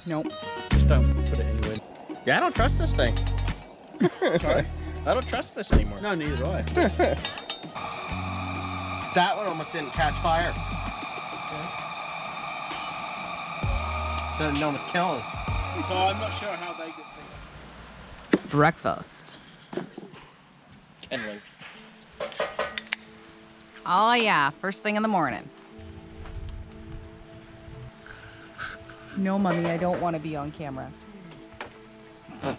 Nope. Just don't put it in the wind. Yeah, I don't trust this thing. Sorry? I don't trust this anymore. No, neither do I. That one almost didn't catch fire. Didn't almost kill us. So I'm not sure how they get things. Breakfast. Kindling. Oh yeah, first thing in the morning. No, Mummy, I don't want to be on camera. Oh.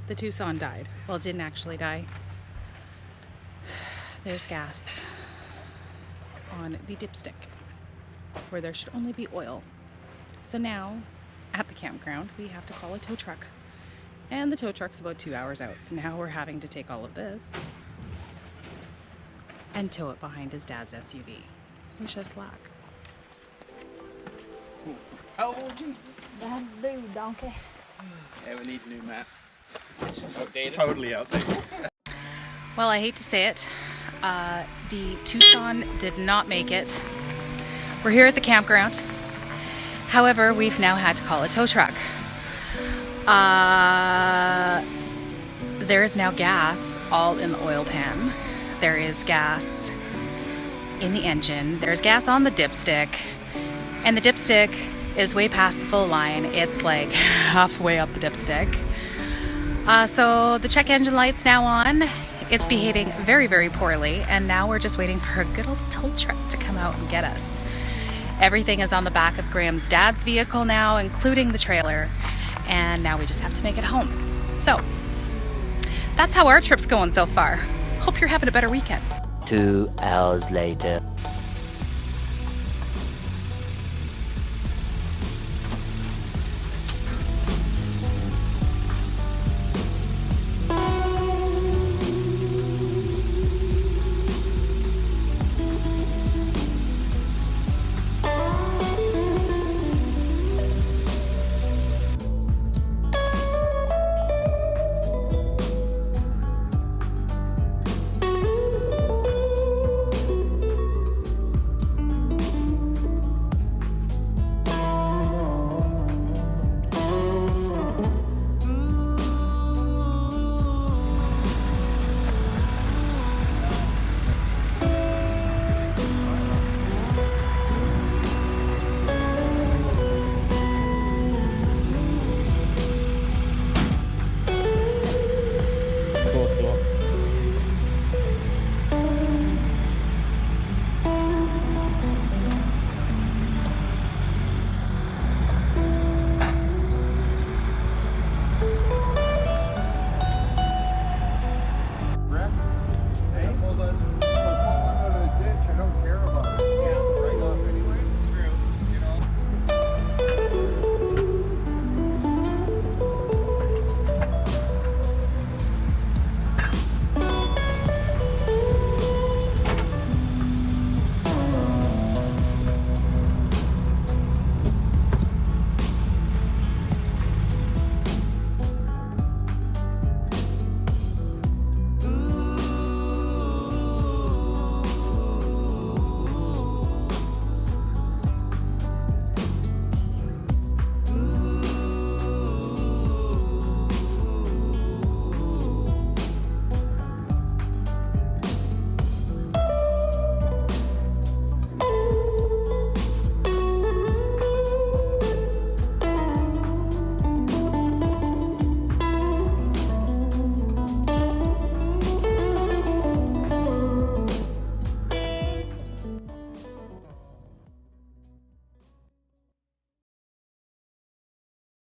The Tucson died. Well, it didn't actually die. There's gas on the dipstick where there should only be oil. So now at the campground we have to call a tow truck, and the tow truck's about 2 hours out, so now we're having to take all of this and tow it behind his dad's SUV. Wish us luck. How old you? That'll do, donkey. Yeah, we need a new map. It's just outdated. Totally outdated. Well, I hate to say it, the Tucson did not make it. We're here at the campground. However, we've now had to call a tow truck. There is now gas all in the oil pan. There is gas in the engine. There's gas on the dipstick. And the dipstick is way past the full line. It's like halfway up the dipstick. So the check engine light's now on. It's behaving very, very poorly. And now we're just waiting for a good old tow truck to come out and get us. Everything is on the back of Graham's dad's vehicle now, including the trailer. And now we just have to make it home. So that's how our trip's going so far. Hope you're having a better weekend. 2 hours later.